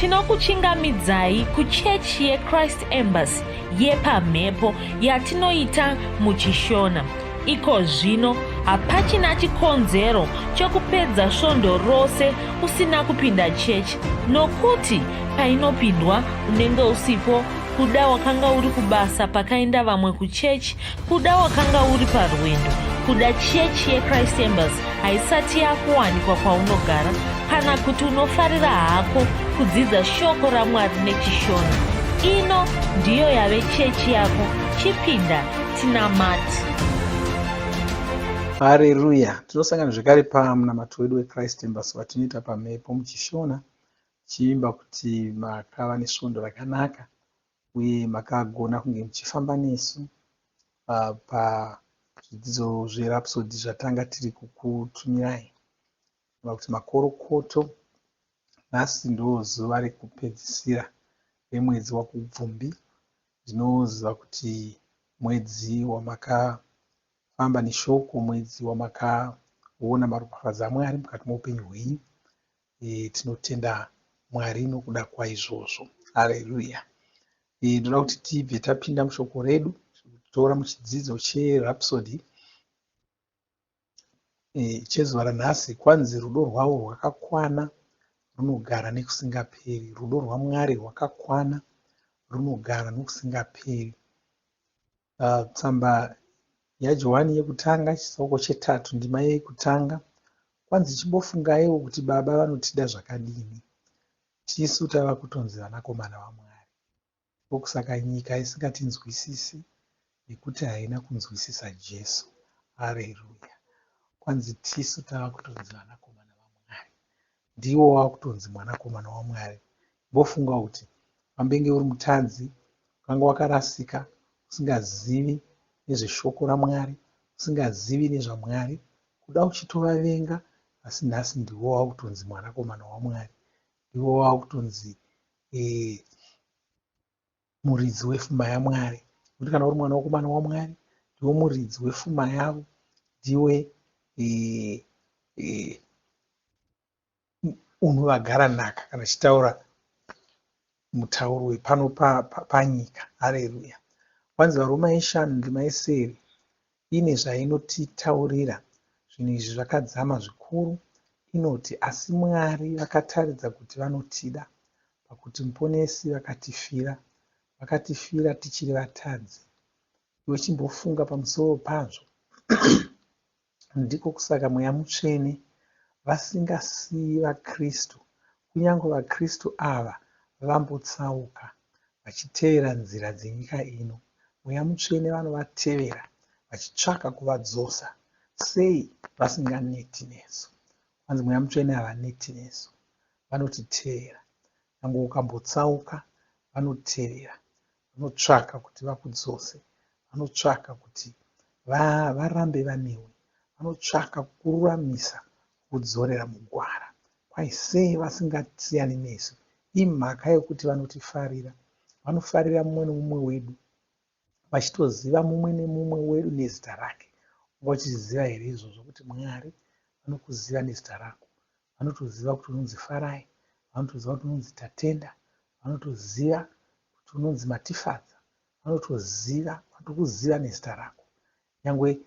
tinokuchingamidzai kuchechi yeChrist Embassy yepamhepo yatinoita muchishona. Iko zvino hapachina chikonzero chokupedza svondo rose usina kupinda chechi, nokuti painopindwa unenge usipo, kuda wakanga uri kubasa pakaenda vamwe kuchechi, kuda wakanga uri parwendo, kuda chechi yeChrist Embassy haisati yakuwanikwa kwaunogara, kana kuti unofarira hako kudzidza shoko raMwari nechishona. Ino ndiyo yave chechi yako. Chipinda tinamati. Haleluya. Tinosangana zvekare pamunamato wedu weChrist Embassy watinoita pamhepo muchishona, chiimba kuti makava nesvondo rakanaka uye makagona kunge muchifamba nesu pazvidzidzo zverapsodi zvatanga tiri kukutumirai. Kuti makorokoto, nhasi ndo zuva rekupedzisira remwedzi waKubvumbi. Ndinoziva kuti mwedzi wamakafamba neshoko, mwedzi wamakaona maropafadzo aMwari mukati meupenyu hwenyu. Tinotenda Mwari nokuda kwaizvozvo. Haleluya. Ndoda kuti tibve tapinda mushoko redu, tora muchidzidzo cherapsodi chezuva ranhasi. Kwanzi rudo rwavo rwakakwana runogara nekusingaperi. Rudo rwaMwari rwakakwana runogara nokusingaperi. Tsamba yaJohani yekutanga chitsauko 3 ndima yekutanga. Kwanzi chimbofungaiwo kuti Baba vanotida zvakadini, tisu tava kutonzi vanakomana vaMwari. Ndokusaka nyika isingatinzwisisi nekuti haina kunzwisisa Jesu. Haleluya. Kwanzi tisu tava kutonzi vanakomana vaMwari, ndiwo wava kutonzi mwanakomana waMwari. Mbofunga kuti wambenge uri mutanzi, ukanga wakarasika, usingazivi nezveshoko raMwari, usingazivi nezvaMwari, kuda uchitovavenga, asi nhasi ndiwo wava kutonzi mwanakomana waMwari, ndiwo wava kutonzi muridzi wepfuma yaMwari. Kuti kana uri mwanakomana waMwari, ndiwo muridzi wepfuma yavo, ndiwe unovagara nhaka, kana chitaura mutauro wepano panyika. Haleluya. Kwanzi vaRoma 5 ndima 7 ine zvainotitaurira. Zvinhu izvi zvakadzama zvikuru. Inoti, asi Mwari vakataridza kuti vanotida, pakuti muponesi vakatifira. Vakatifira tichiri vatadzi. Iwe chimbofunga pamusoro pazvo. Ndiko kusaka Mweya Mutsvene vasingasiyi vaKristu, kunyange vaKristu ava vambotsauka vachitevera nzira dzenyika ino, Mweya Mutsvene vanovatevera vachitsvaka kuvadzosa. Sei vasinganeti nesu? Kwanzi Mweya Mutsvene havaneti nesu, vanotitevera. Nyangwe ukambotsauka, vanotevera, vanotsvaka kuti vakudzose, vanotsvaka kuti varambe vanewe, vanotsvaka kururamisa, kudzorera mugwara. Kwai sei vasingasiyani nesu? Imhaka yekuti vanotifarira. Vanofarira mumwe nemumwe wedu, vachitoziva mumwe nemumwe wedu nezita rake. Uchiziva here izvozvo kuti Mwari vanokuziva nezita rako? Vanotoziva kuti unonzi Farai, vanotoziva kuti unonzi Tatenda, vanotoziva kuti unonzi Matifadza, vanotokuziva nezita rako. Nyangwe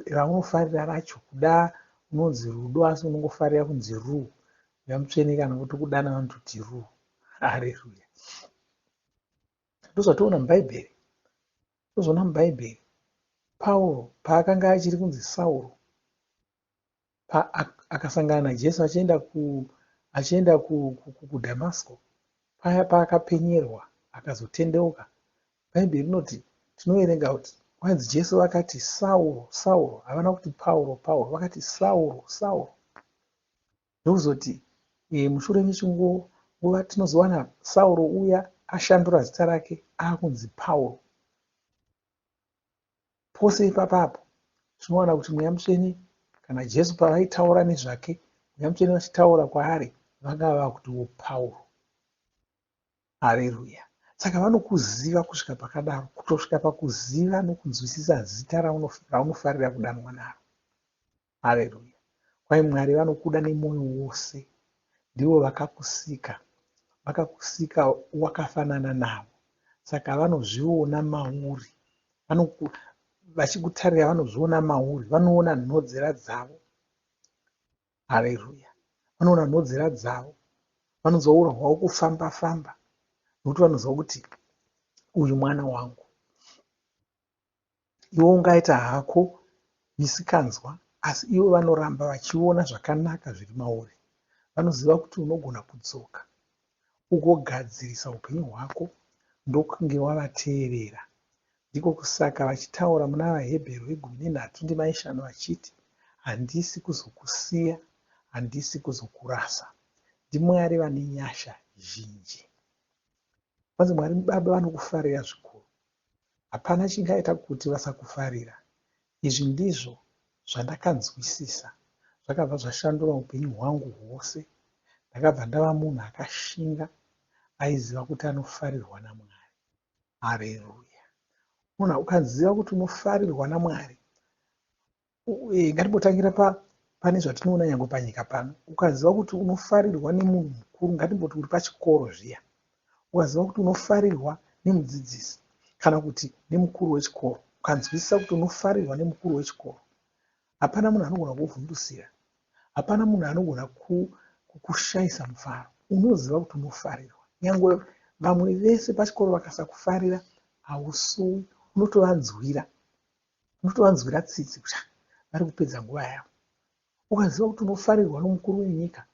raunofarira racho, kuda unonzi Rudo asi unongofarira kunzi Ru. Mweya Mutsvene kana kutokudana vanototi Ru. Haleluya. Ndozvatoona mubhaibheri. Tozoona mubhaibheri Pauro paakanga achiri kunzi Sauro, akasangana naJesu achienda kuDhamasiko, paya paakapenyerwa akazotendeuka. Bhaibheri rinoti, tinoverenga kuti kwanzi Jesu vakati Sauro, Sauro, havana kuti Pauro, Pauro, vakati Sauro, Sauro. Ndokuzoti mushure mechinguva tinozowana Sauro uya ashandura zita rake akunzi Pauro. Pose ipapapo tinowana kuti Mweya Mutsvene kana Jesu pavaitaura nezvake, Mweya Mutsvene vachitaura kwaari, vanga vava kutiwo Pauro. Haleluya. Saka vanokuziva kusvika pakadaro, kutosvika pakuziva nokunzwisisa zita raunofarira kudanwa naro. Haleluya. Kwai Mwari vanokuda nemwoyo wose, ndivo vakakusika, vakakusika wakafanana navo, saka vanozviona mauri. Vachikutarira vanozviona mauri, vanoona nhodzera dzavo. Haleluya! Vanoona nhodzera dzavo, vanozourwawo kufamba famba, nokuti vanoziva kuti uyu mwana wangu. Iwe ungaita hako misikanzwa, asi ivo vanoramba vachiona zvakanaka zviri mauri. Vanoziva kuti unogona kudzoka ugogadzirisa upenyu hwako ndokunge wavateerera. Ndiko kusaka vachitaura muna vaHebheru 13:5 vachiti, handisi kuzokusiya, handisi kuzokurasa. NdiMwari vane nyasha zhinji. Vanzi Mwari Baba vanokufarira zvikuru. Hapana chingaita kuti vasakufarira. Izvi ndizvo zvandakanzwisisa, zvakabva zvashandura upenyu hwangu hwose. Ndakabva ndava munhu akashinga, aiziva kuti anofarirwa naMwari. Haleluya! Munhu ukaziva kuti unofarirwa naMwari, ngatimbotangira pane zvatinoona nyange panyika pano. Ukaziva kuti unofarirwa nemunhu mukuru, ngatimboti uri pachikoro zviya, ukaziva kuti unofarirwa nemudzidzisi kana kuti nemukuru wechikoro, ukanzwisisa kuti unofarirwa nemukuru wechikoro, hapana munhu anogona kuvhundusira, hapana munhu anogona kukushayisa mufaro. Unoziva kuti unofarirwa. Nyangwe vamwe vese pachikoro vakasakufarira, hausuwi, unotovanzwira tsitsi kuti vari kupedza nguva yavo. Ukaziva kuti unofarirwa nomukuru wenyika,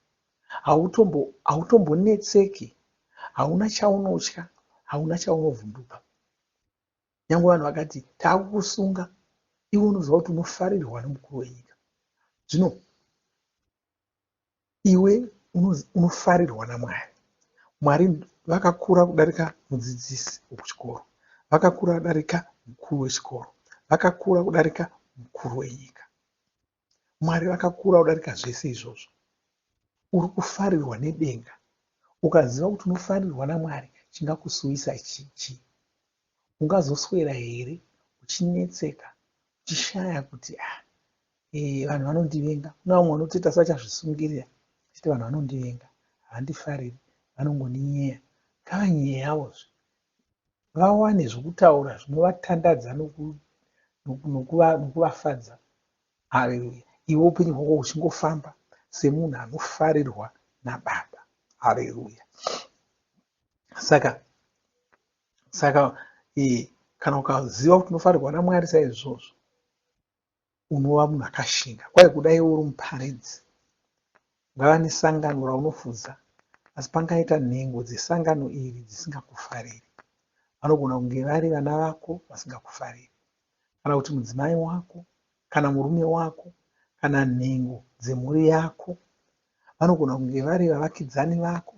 hautombonetseki, hauna chaunotya, hauna chaunovhunduka. Nyangwe vanhu vakati taakukusunga, iwe unoziva kuti unofarirwa nomukuru wenyika. Zvino iwe unofarirwa naMwari. Mwari vakakura kudarika mudzidzisi wekuchikoro, vakakura kudarika mukuru wechikoro, vakakura kudarika mukuru wenyika. Mwari vakakura kudarika zvese izvozvo. Uri kufarirwa nedenga. Ukaziva kuti unofarirwa naMwari, chingakusuwisa chichi? Ungazoswera here uchinetseka, uchishaya kuti vanhu vanondivenga? Kuna vamwe vanotoita sachazvisungirira, chiti vanhu vanondivenga, havandifariri, vanongoninyeya. Ngavanyeyawozve, vawane zvokutaura zvinovatandadza nokuvafadza. Haleluya! Iwe upenyu hwako huchingofamba semunhu anofarirwa naBaba. Haleluya! Saka kana ukaziva kuti unofarirwa naMwari saizvozvo, unova munhu akashinga. Kwai kudai uri muparidzi, ungava nesangano raunofudza, asi pangaita nhengo dzesangano iri dzisingakufariri, vanogona kunge vari vana vako vasingakufariri, kana kuti mudzimai wako, kana murume wako, kana nhengo dzemhuri yako, vanogona kunge vari vavakidzani vako,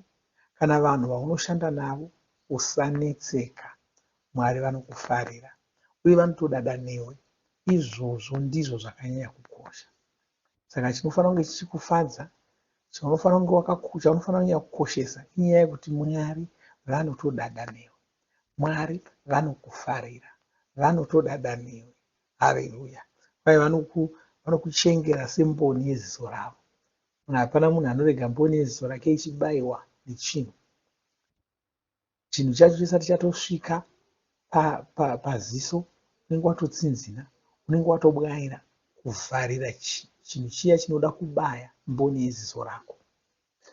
kana vanhu vaunoshanda navo. Usanetseka, Mwari vanokufarira uye vanotodada newe. Izvozvo ndizvo zvakanyanya kukosha. Saka chinofanira kunge chichikufadza, chaunofanira kunyanya kukoshesa, inyaya yekuti Mwari vanotodada newe. Mwari vanokufarira, vanotodada newe. Haleluya! Kwai vanokuchengera semboni yeziso ravo. Hapana munhu anorega mboni yeziso rake ichibayiwa nechinhu. Chinhu chacho chisati chatosvika paziso, unenge watotsinzina, unenge watobwaira kuvharira chinhu chiya chinoda kubaya mboni yeziso rako.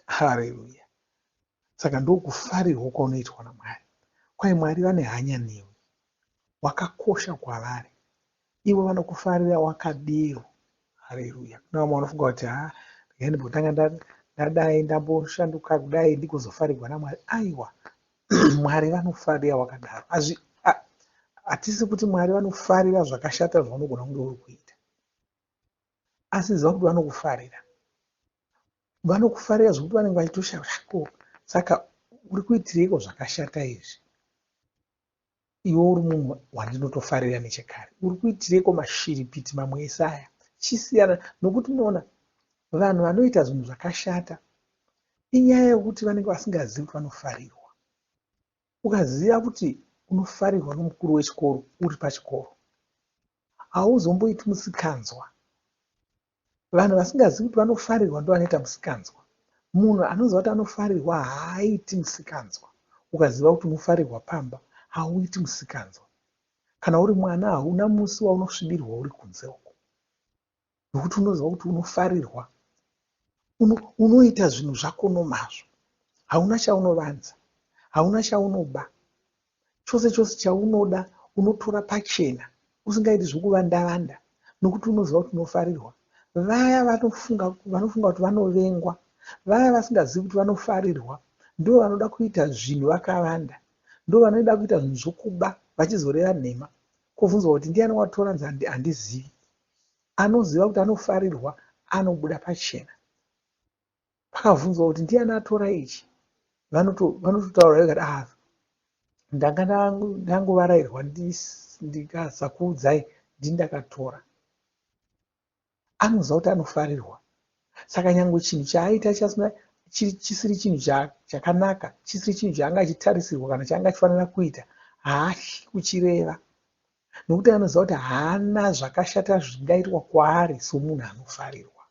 Haleluya! Saka ndokufarirwa kwaunoitwa naMwari. Kwai Mwari vane hanya newe, wakakosha kwavari, ivo vanokufarira wakadero. Haleluya! Kuna vamwe vanofunga kuti ndimbotanga ndadai ndamboshanduka kudai ndikuzofarirwa naMwari. Aiwa, Mwari vanofarira wakadaro. Hatisi kuti Mwari vanofarira zvakashata zvaunogona kunge uri kuita, asi ziva kuti vanokufarira. Vanokufarira zvokuti vanenge vachitoshaura, saka uri kuitireiko zvakashata izvi? Iwe uri munhu wandinotofarira nechekare. Uri kuitireiko mashiripiti mamwe ese aya? Chisiyana nokuti unoona vanhu vanoita zvinhu zvakashata inyaya yekuti vanenge vasingazivi kuti vanofarirwa. Ukaziva kuti unofarirwa nomukuru wechikoro uri pachikoro, hauzomboiti musikanzwa. Vanhu vasingazivi kuti vanofarirwa ndo vanoita musikanzwa. Munhu anoziva kuti anofarirwa haaiti musikanzwa. Ukaziva kuti unofarirwa pamba, hauiti musikanzwa. Kana uri mwana, hauna musi waunosvibirwa uri kunze uko, nokuti unoziva kuti unofarirwa. Unoita zvinhu zvako nomazvo. Hauna chaunovanza, hauna chaunoba. Chose chose chaunoda unotora pachena, usingaiti zvokuvanda-vanda, nokuti unoziva kuti unofarirwa. Vaya vanofunga kuti vanovengwa, vaya vasingazivi kuti vanofarirwa, ndo vanoda kuita zvinhu vakavanda, ndo vanoda kuita zvinhu zvokuba vachizoreva nhema. Kuvunzwa kuti ndiani watora nzande, handizivi. Anoziva kuti anofarirwa anobuda pachena. Pakavunzwa kuti ndiani atora ichi, vanototaura kuti ndanga ndangovarayirwa ndikasakuudzai ndindakatora. Anoziva kuti anofarirwa. Saka nyange chinhu chaaita chisiri chinhu chakanaka, chisiri chinhu chaanga achitarisirwa kana chaanga achifanira kuita, haatyi kuchireva, nokuti anoziva kuti haana zvakashata zvingaitwa kwaari somunhu anofarirwa.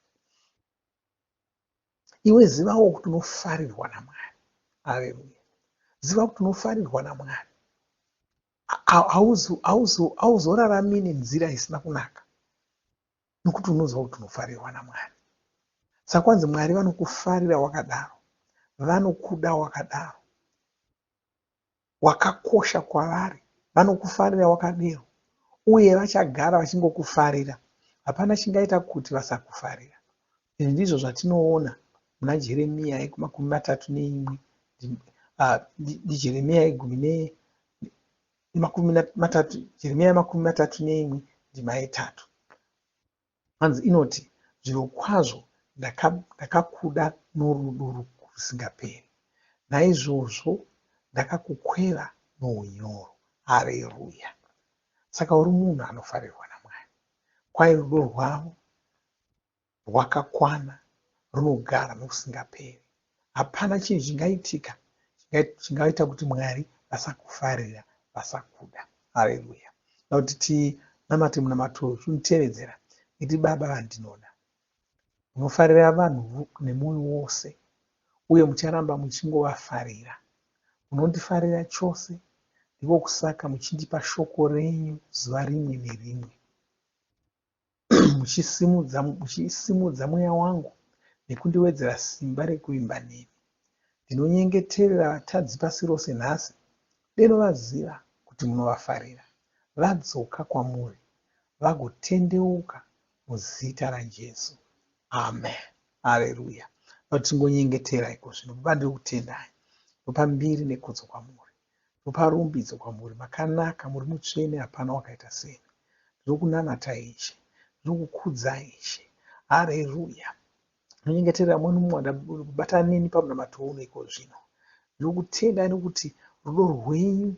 Iwe zivawo kuti unofarirwa naMwari. Haleluya. Ziva kuti unofarirwa naMwari. Hauzorarami nenzira isina kunaka, nokuti unoziva kuti unofarirwa naMwari. Saka kwanzi Mwari vanokufarira wakadaro, vanokuda wakadaro, wakakosha kwavari, vanokufarira wakadero, uye vachagara vachingokufarira. Hapana chingaita kuti vasakufarira. Izvi ndizvo zvatinoona muna Jeremiya 31, Jeremiya 31:3. Hanzi inoti, zvirokwazvo ndakakuda norudo rusingaperi, naizvozvo ndakakukweva nounyoro. Haleluya. Saka uri munhu anofarirwa naMwari. Kwai rudo rwavo rwakakwana, runogara nokusingaperi. Hapana chinhu chingaitika chingaita kuti Mwari vasakufarira, vasakuda. Haleluya. Nokuti tinamate munamato uchinotevedzera, iti Baba vandinoda, munofarira vanhu nemwoyo wose, uye mucharamba muchingovafarira. Munondifarira chose, ndiko kusaka muchindipa shoko renyu zuva rimwe nerimwe, muchisimudza mweya wangu nekundiwedzera simba rekuimba nemi. Ndinonyengeterera vatadzi pasi rose nhasi, ndinovaziva kuti munovafarira, vadzoka kwamuri vagotendeuka muzita raJesu. Amen. Haleluya. Tingonyengetera iko zvino. Baba, ndiri kutendai, ndopa mbiri nekodzo kwamuri, ndopa rumbidzo kwamuri. Makanaka, muri mutsvene, hapana wakaita seni. Ndiri kunamata Ishe, ndiri kukudza Ishe. Haleluya. Ndinonyengeterera mumwe nomumwe kubata neni pamunamato uno iko zvino. Ndiri kutendai nokuti rudo rwenyu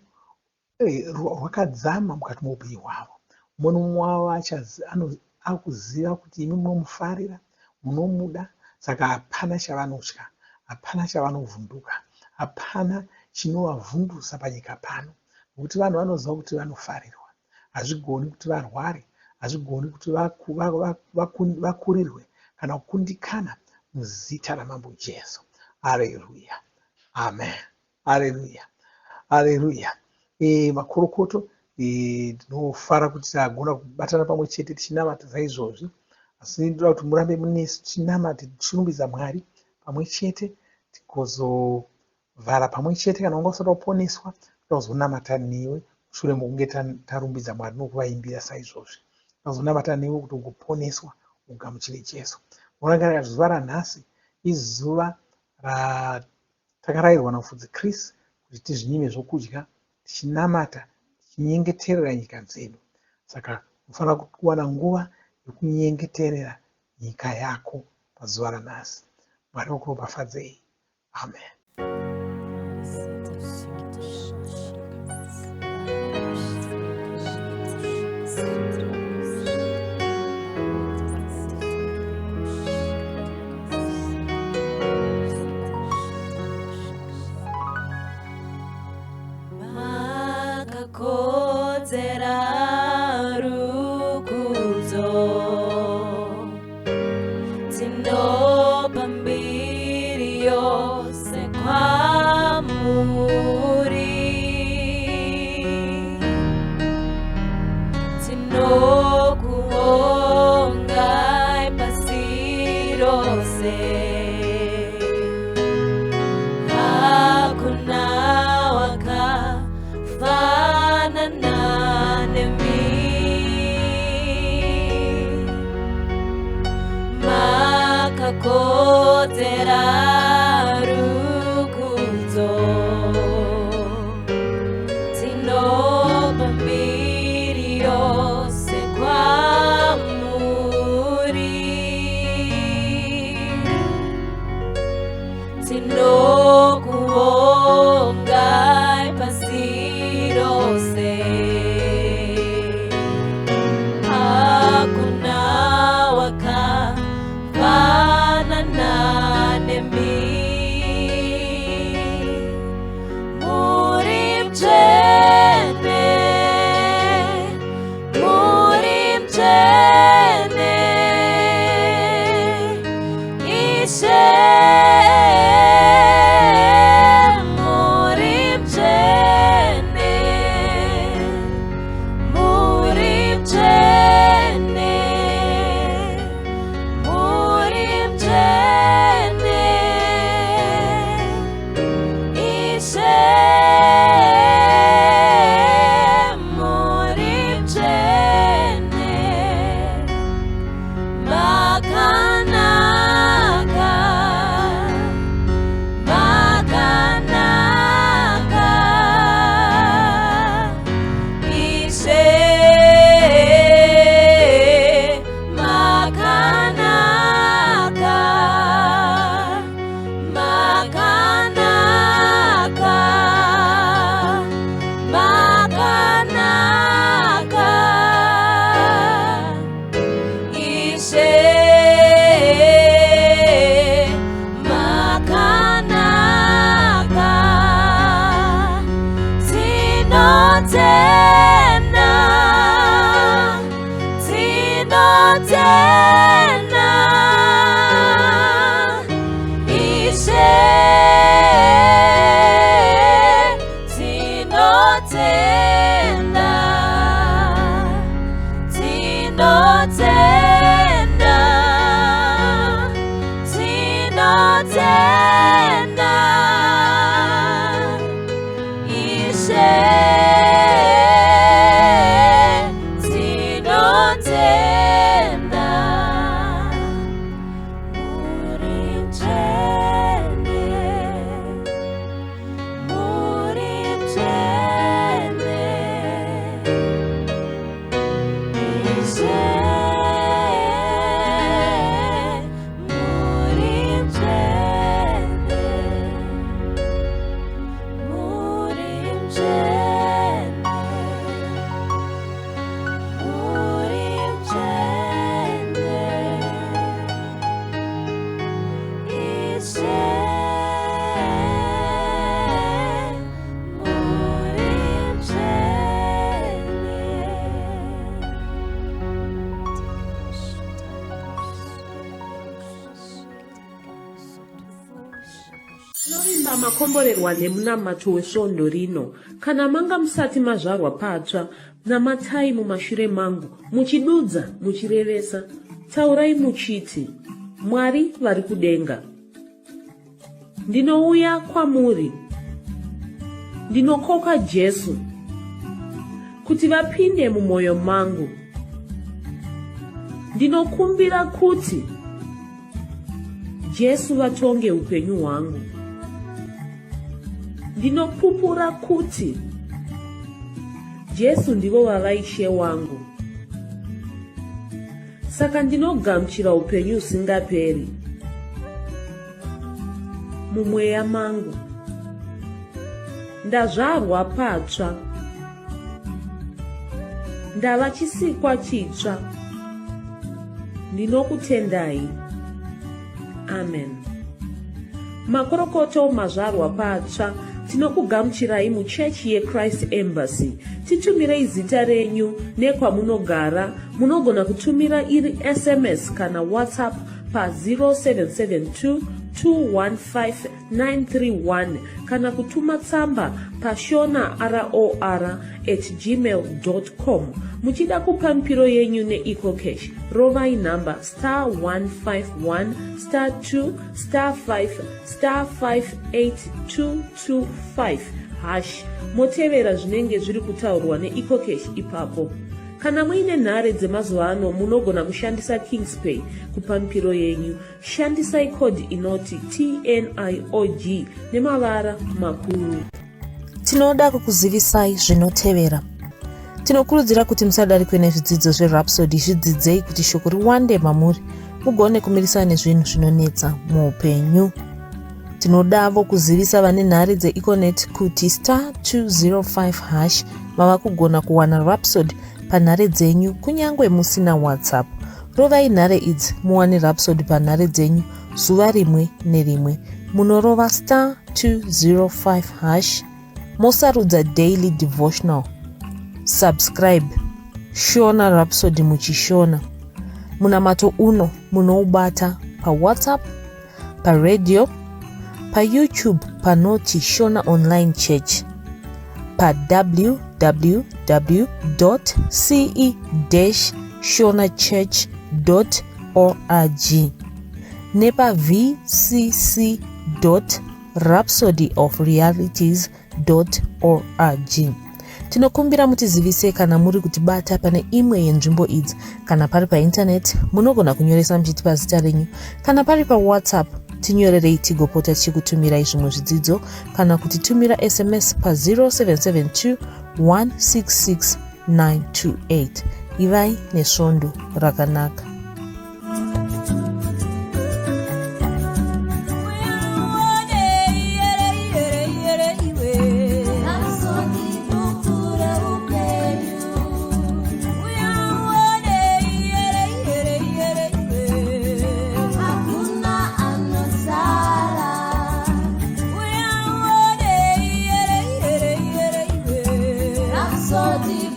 rwakadzama mukati moupenyu hwavo. Mumwe nomumwe wavo akuziva kuti imi munomufarira, munomuda. Saka hapana chavanotya, hapana chavanovhunduka, hapana chinovavhundutsa panyika pano, nokuti vanhu vanoziva kuti vanofarirwa. Hazvigoni kuti varware, hazvigoni kuti vakurirwe kana kukundikana muzita ramambo Jesu. Haleluya. Amen. Haleluya. Haleluya. Makorokoto, ndinofara kuti tagona kubatana pamwe chete tichinamata saizvozvi. Asi ndoda kuti murambe munesu tichinamata, tichirumbidza Mwari pamwe chete, tikozovhara pamwe chete. Kana wanga usada kuponeswa, toda kuzonamata newe shure mokunge tarumbidza Mwari nokuvaimbira saizvozvi. Tozonamata newe kuti ugoponeswa, ugamuchire Jesu. Murangarira zuva ranhasi izuva ratakarayirwa namufudzi Kristu kuti tizvinyime zvokudya, tichinamata, tichinyengeterera nyika dzedu. Saka unofanira kuwana nguva yokunyengeterera nyika yako pazuva ranhasi. Mwari wakuropafadzei. Amen. Tinopa mbiri tinokuongai pasi rose. Hakuna wakafanana nemi, makakotera rukudzo. Tinopa mbiri yose kwamuri, tinokuongai pasi rose. Hakuna wakafanana nemi, muri mjene, muri mjene, ishe muri mjene, muri mjene, muri mjene, ishe muri mjene, makanaka, makanaka, ishe makanaka, makanaka, makanaka, ishe makanaka. Tinotenda, tinotenda, ishe tinotenda, tinotenda, tinotenda, ishe tinotenda, muri mjene, muri mjene, ishe muri mjene, muri mjene, muri mjene, ishe muri Tinorimba makomborerwa nemunamato wesvondo rino. Kana manga musati mazvarwa patsva, namatai mumashure mangu, muchidudza, muchirevesa, taurai muchiti, Mwari vari kudenga, ndinouya kwamuri, ndinokoka Jesu kuti vapinde mumwoyo mangu. Ndinokumbira kuti Jesu vatonge upenyu hwangu. Ndinopupura kuti Jesu ndivo vavaishe wangu. Saka ndinogamuchira upenyu usingaperi mumweya mangu. Ndazvarwa patsva, ndava chisikwa chitsva. Ndinokutendai. Amen. Makorokoto mazvarwa patsva, tinokugamuchirai muchechi yeChrist Embassy. Titumirei zita renyu nekwamunogara. Munogona kutumira iri SMS kana WhatsApp pa 0772 215931 kana kutuma tsamba pashonaror@gmail.com. Muchida kupa mpiro yenyu neEcocash, rovai nhamba *151*2*5*58222 motevera zvinenge zviri kutaurwa neEcocash ipapo. Kana muine nhare dzemazuva ano munogona kushandisa KingsPay kupa mpiro yenyu. Shandisai kodhi inoti TNIOG nemavara makuru. Tinoda kukuzivisai zvinotevera. Tinokurudzira kuti musadarikwe nezvidzidzo zveRhapsody. Zvidzidzei kuti shoko riwande mamuri mugone kumirisana nezvinhu zvinonetsa muupenyu. Tinodavo kuzivisa vane nhare dzeEconet kuti *205# mava kugona kuwana Rhapsody panhare dzenyu kunyangwe musina WhatsApp. Rovai nhare idzi muwane Rhapsody panhare dzenyu zuva rimwe nerimwe. Munorova *205# mosarudza daily devotional. Subscribe Shona Rhapsody muchishona. Munamato uno munoubata paWhatsApp, paradio, paYouTube panoti Shona Online Church, www.ce-shonachurch.org nepa vcc.rhapsodyofrealities.org. Tinokumbira mutizivise kana muri kutibata pane imwe yenzvimbo idzi. Kana pari paintaneti munogona kunyoresa muchitipa zita renyu. Kana pari paWhatsApp tinyorerei tigopota tichikutumirai zvimwe zvidzidzo kana kutitumira SMS pa0772 166 928. Ivai nesvondo rakanaka. Rhapsody,